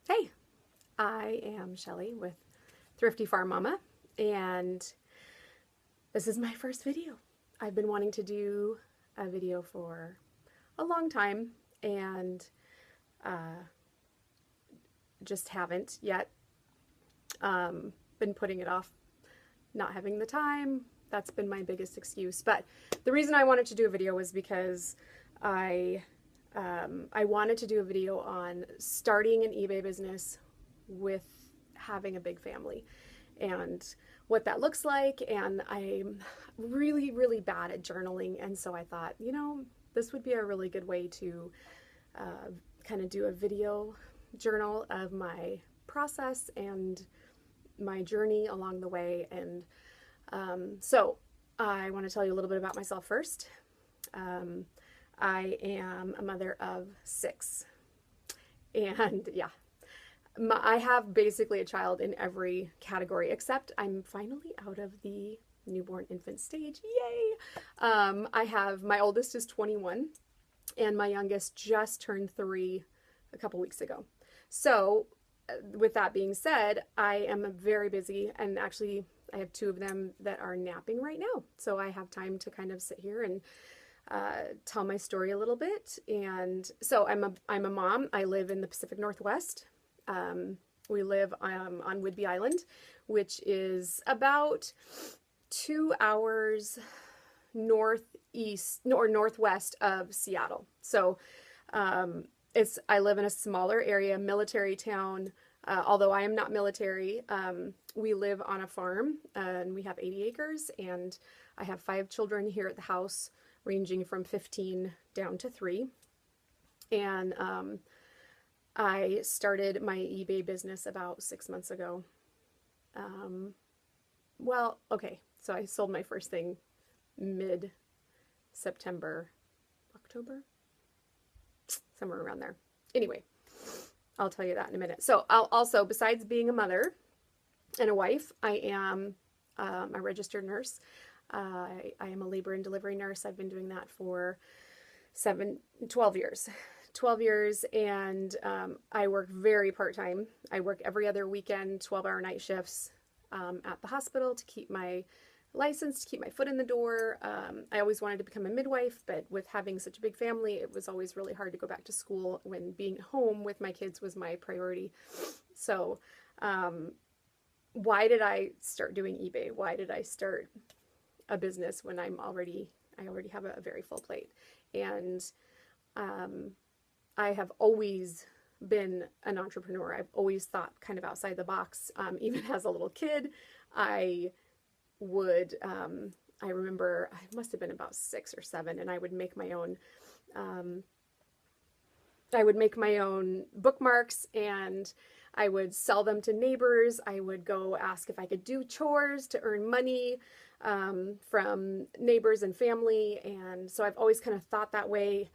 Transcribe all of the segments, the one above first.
Hey, I am Shelly with Thrifty Farm Mama, and this is my first video. I've been wanting to do a video for a long time and just haven't yet. Been putting it off, not having the time. That's been my biggest excuse. But the reason I wanted to do a video was because I wanted to do a video on starting an eBay business with having a big family and what that looks like. And I'm really, really bad at journaling. And so I thought, this would be a really good way to kind of do a video journal of my process and my journey along the way. And so I want to tell you a little bit about myself first. I am a mother of 6, and yeah, I have basically a child in every category, except I'm finally out of the newborn infant stage. Yay! My oldest is 21, and my youngest just turned 3 a couple weeks ago. So with that being said, I am very busy, and actually I have 2 of them that are napping right now. So I have time to kind of sit here and tell my story a little bit. And so I'm a mom. I live in the Pacific Northwest. We live on Whidbey Island, which is about 2 hours northwest of Seattle. So I live in a smaller area, military town. Although I am not military, we live on a farm, and we have 80 acres, and I have 5 children here at the house, ranging from 15 down to 3. And I started my eBay business about 6 months ago. So I sold my first thing mid-September, October, somewhere around there. Anyway, I'll tell you that in a minute. So I'll also, besides being a mother and a wife, I am a registered nurse. I am a labor and delivery nurse. I've been doing that for 12 years. 12 years, and I work very part-time. I work every other weekend, 12-hour night shifts at the hospital to keep my license, to keep my foot in the door. I always wanted to become a midwife, but with having such a big family, it was always really hard to go back to school when being home with my kids was my priority. So why did I start doing eBay? Why did I start a business when I already have a very full plate? And I have always been an entrepreneur. I've always thought kind of outside the box. Even as a little kid, I remember I must have been about 6 or 7, and I would make my own bookmarks, and I would sell them to neighbors. I would go ask if I could do chores to earn money from neighbors and family. And so I've always kind of thought that way.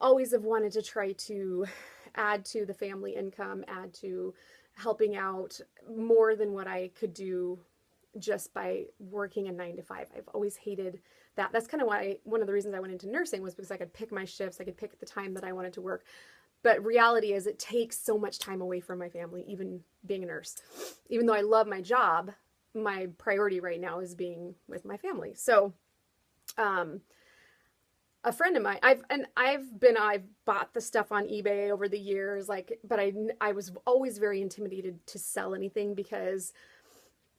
Always have wanted to try to add to the family income, add to helping out more than what I could do just by working a 9 to 5. I've always hated that. That's kind of why one of the reasons I went into nursing was because I could pick my shifts. I could pick the time that I wanted to work. But reality is it takes so much time away from my family, even being a nurse. Even though I love my job, my priority right now is being with my family. So, a friend of mine, I've bought the stuff on eBay over the years, but I was always very intimidated to sell anything because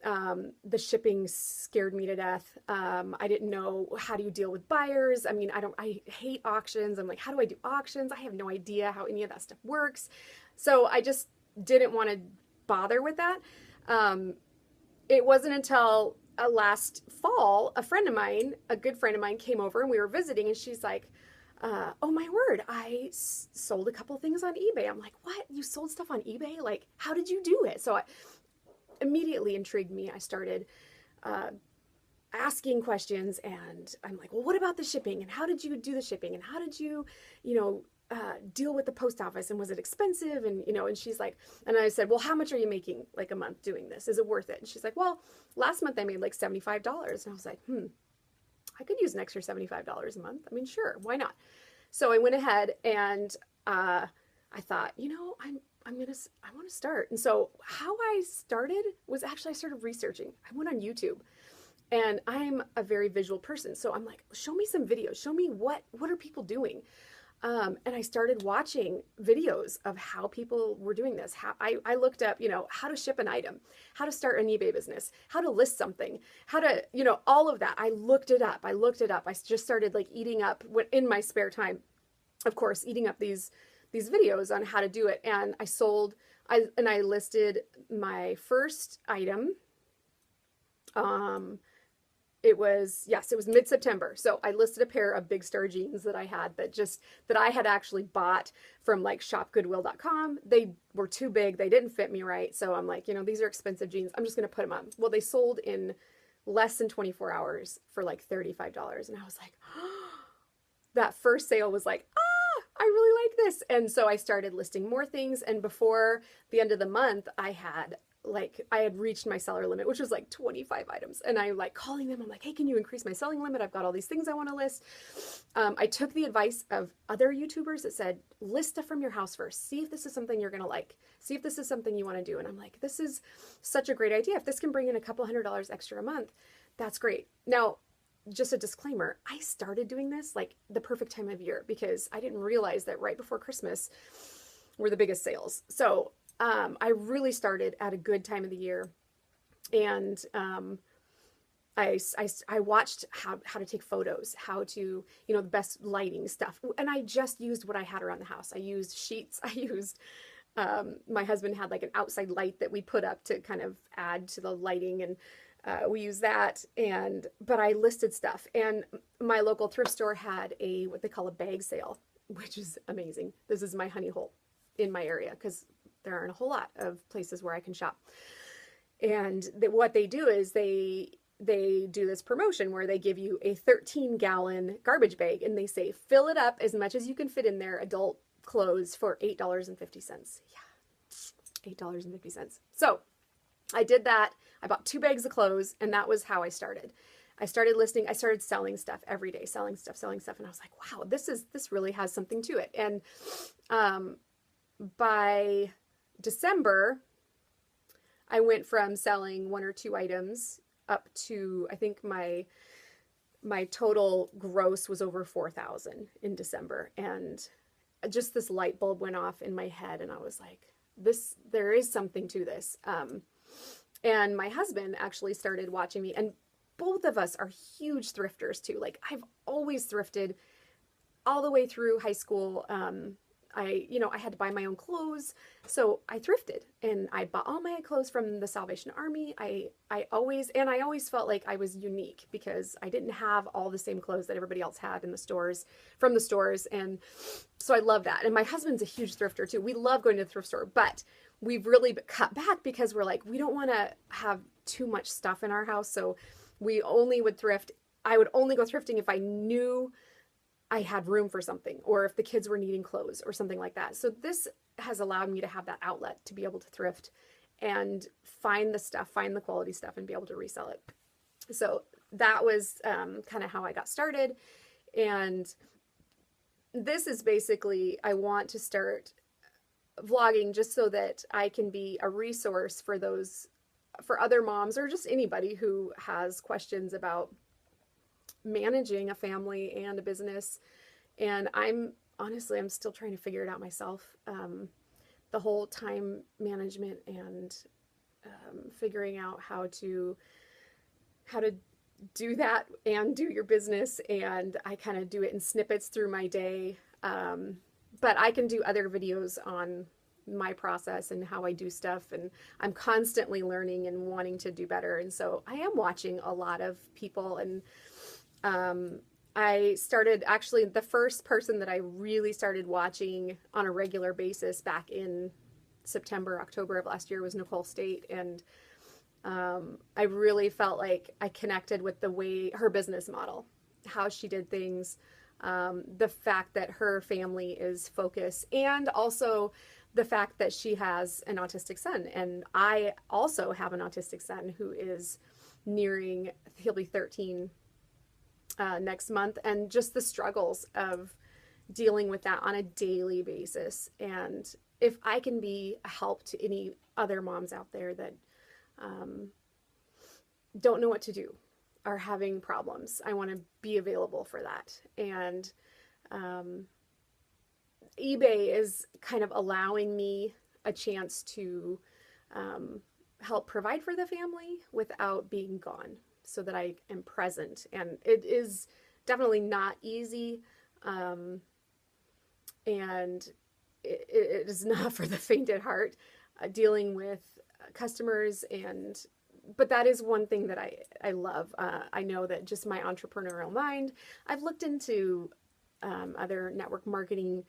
the shipping scared me to death. I didn't know, how do you deal with buyers? I mean, I hate auctions. I'm like, how do I do auctions? I have no idea how any of that stuff works. So I just didn't want to bother with that. It wasn't until last fall, a good friend of mine came over, and we were visiting, and she's like, oh my word, I sold a couple things on eBay. I'm like, what? You sold stuff on eBay? Like, how did you do it? So immediately intrigued me. I started asking questions, and I'm like, well, what about the shipping? And how did you do the shipping? And how did you, deal with the post office? And was it expensive? And, and she's like, and I said, well, how much are you making like a month doing this? Is it worth it? And she's like, well, last month I made like $75. And I was like, I could use an extra $75 a month. I mean, sure, why not? So I went ahead and I thought, I want to start. And so how I started was actually I started researching. I went on YouTube, and I'm a very visual person. So I'm like, show me some videos. Show me what are people doing? And I started watching videos of how people were doing this. How I looked up, how to ship an item, how to start an eBay business, how to list something, how to, all of that. I looked it up. I just started like eating up in my spare time, of course, eating up these videos on how to do it. And I listed my first item. It was mid-September. So I listed a pair of Big Star jeans that I had that I had actually bought from like shopgoodwill.com. They were too big. They didn't fit me right. So I'm like, these are expensive jeans. I'm just going to put them on. Well, they sold in less than 24 hours for like $35. And I was like, that first sale was like, I really like this. And so I started listing more things. And before the end of the month, I had reached my seller limit, which was like 25 items. And I'm like calling them. I'm like, hey, can you increase my selling limit? I've got all these things I want to list. I took the advice of other YouTubers that said, list stuff from your house first. See if this is something you're going to like. See if this is something you want to do. And I'm like, this is such a great idea. If this can bring in a couple $100 extra a month, that's great. Now, just a disclaimer, I started doing this like the perfect time of year because I didn't realize that right before Christmas were the biggest sales. So I really started at a good time of the year, and I watched how to take photos, how to, the best lighting stuff. And I just used what I had around the house. I used sheets. I used, my husband had like an outside light that we put up to kind of add to the lighting, and we use that. But I listed stuff, and my local thrift store had what they call a bag sale, which is amazing. This is my honey hole in my area because there aren't a whole lot of places where I can shop. And what they do is they do this promotion where they give you a 13-gallon garbage bag, and they say, fill it up as much as you can fit in there, adult clothes, for $8.50. Yeah, $8.50. So I did that. I bought 2 bags of clothes, and that was how I started. I started selling stuff every day, selling stuff. And I was like, wow, this really has something to it. And by December, I went from selling 1 or 2 items up to, I think my total gross was over 4,000 in December. And just this light bulb went off in my head, and I was like, there is something to this. And my husband actually started watching me, and both of us are huge thrifters too. Like, I've always thrifted all the way through high school. I had to buy my own clothes, so I thrifted, and I bought all my clothes from the Salvation Army. I always felt like I was unique because I didn't have all the same clothes that everybody else had from the stores. And so I love that. And my husband's a huge thrifter too. We love going to the thrift store, but we've really cut back because we're like, we don't want to have too much stuff in our house. So we only would thrift. I would only go thrifting if I knew I had room for something, or if the kids were needing clothes or something like that. So this has allowed me to have that outlet to be able to thrift and find the quality stuff, and be able to resell it. So that was kind of how I got started. And this is basically, I want to start vlogging just so that I can be a resource for other moms, or just anybody who has questions about managing a family and a business. And I'm still trying to figure it out myself. The whole time management, and figuring out how to do that and do your business. And I kind of do it in snippets through my day. But I can do other videos on my process and how I do stuff, and I'm constantly learning and wanting to do better. And so I am watching a lot of people, and I started, actually, the first person that I really started watching on a regular basis back in October of last year was Nicole State. And I really felt like I connected with her business model, how she did things, the fact that her family is focused, and also the fact that she has an autistic son. And I also have an autistic son who is he'll be 13 next month, and just the struggles of dealing with that on a daily basis. And if I can be a help to any other moms out there that don't know what to do, are having problems, I want to be available for that. And eBay is kind of allowing me a chance to help provide for the family without being gone, so that I am present. And it is definitely not easy. And it is not for the faint at heart, dealing with customers. But that is one thing that I love. I know that just my entrepreneurial mind, I've looked into other network marketing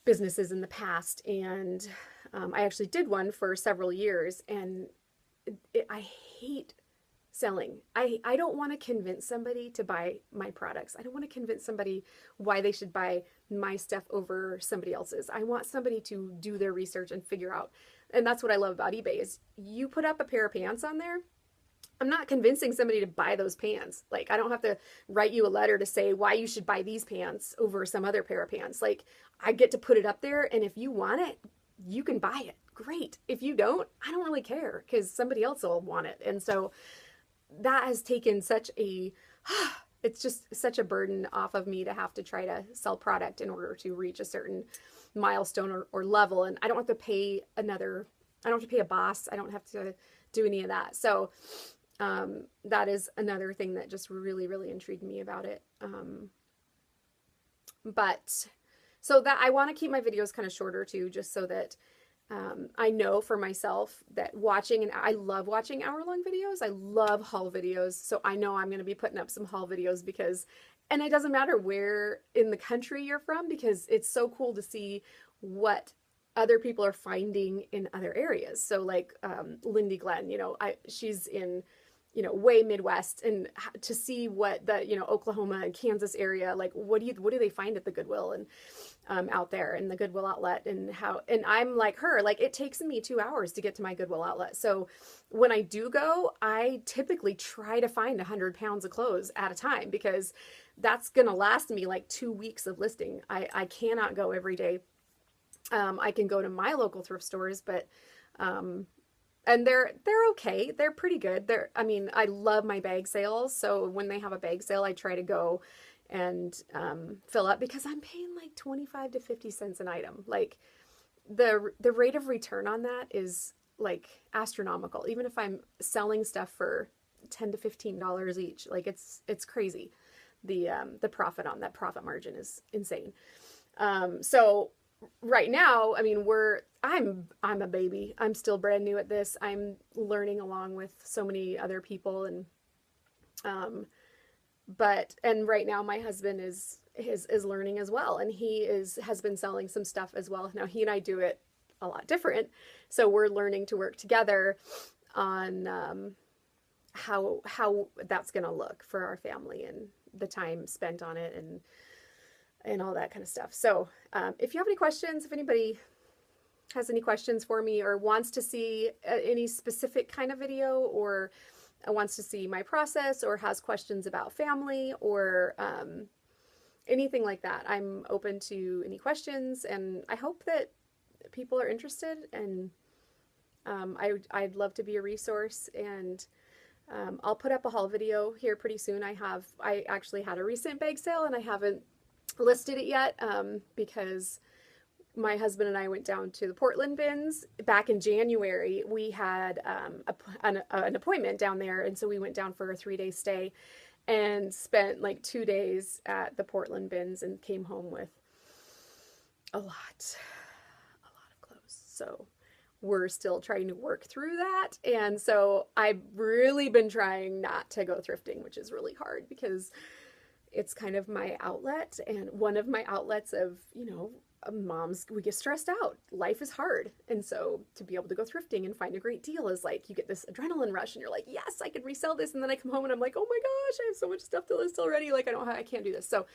businesses in the past, and I actually did one for several years, and I hate selling. I don't want to convince somebody to buy my products. I don't want to convince somebody why they should buy my stuff over somebody else's. I want somebody to do their research and figure out. And that's what I love about eBay is you put up a pair of pants on there. I'm not convincing somebody to buy those pants. Like, I don't have to write you a letter to say why you should buy these pants over some other pair of pants. Like, I get to put it up there, and if you want it, you can buy it. Great. If you don't, I don't really care, because somebody else will want it. And so that has taken it's just such a burden off of me to have to try to sell product in order to reach a certain milestone or level. And I don't have to pay I don't have to pay a boss. I don't have to do any of that. So that is another thing that just really, really intrigued me about it. But so that I want to keep my videos kind of shorter too, just so that I know for myself that and I love watching hour-long videos. I love haul videos. So I know I'm going to be putting up some haul videos and it doesn't matter where in the country you're from, because it's so cool to see what other people are finding in other areas. So like Lindy Glenn, she's in, way Midwest, and to see what the, Oklahoma and Kansas area, like what do they find at the Goodwill and out there in the Goodwill outlet, and I'm like her, like it takes me 2 hours to get to my Goodwill outlet. So when I do go, I typically try to find 100 pounds of clothes at a time, because that's going to last me like 2 weeks of listing. I cannot go every day. I can go to my local thrift stores, but and they're okay. They're pretty good. I love my bag sales. So when they have a bag sale, I try to go and fill up, because I'm paying like 25 to 50 cents an item. Like the rate of return on that is like astronomical. Even if I'm selling stuff for $10 to $15 each, like it's crazy. The profit on that profit margin is insane. So right now, I'm a baby. I'm still brand new at this. I'm learning along with so many other people, and right now my husband is learning as well, and he has been selling some stuff as well. Now he and I do it a lot different, so we're learning to work together on how that's going to look for our family and the time spent on it and all that kind of stuff. So if you have any questions, if anybody has any questions for me or wants to see any specific kind of video, or wants to see my process, or has questions about family, or anything like that, I'm open to any questions, and I hope that people are interested, and I'd love to be a resource. And I'll put up a haul video here pretty soon. I actually had a recent bag sale, and I haven't listed it yet because my husband and I went down to the Portland bins back in January. We had an appointment down there, and so we went down for a 3-day stay and spent like 2 days at the Portland bins, and came home with a lot of clothes. So we're still trying to work through that, and so I've really been trying not to go thrifting, which is really hard, because it's kind of my outlet, and one of my outlets of, moms, we get stressed out. Life is hard. And so to be able to go thrifting and find a great deal is like, you get this adrenaline rush, and you're like, yes, I could resell this. And then I come home and I'm like, oh my gosh, I have so much stuff to list already. Like, I can't do this. So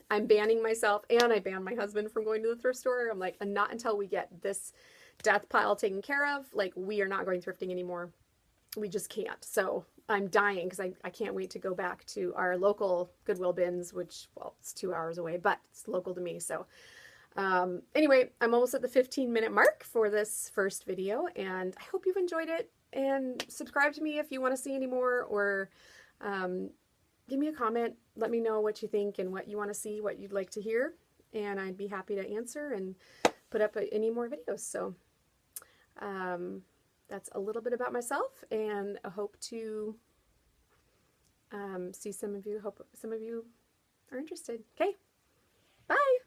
I'm banning myself, and I banned my husband from going to the thrift store. I'm like, and not until we get this death pile taken care of, like, we are not going thrifting anymore. We just can't. So I'm dying because I can't wait to go back to our local Goodwill bins, which, well, it's 2 hours away, but it's local to me. So anyway, I'm almost at the 15-minute mark for this first video, and I hope you've enjoyed it. And subscribe to me if you want to see any more, or give me a comment. Let me know what you think and what you want to see, what you'd like to hear, and I'd be happy to answer and put up any more videos. So that's a little bit about myself, and I hope to see some of you. Hope some of you are interested. Okay, bye.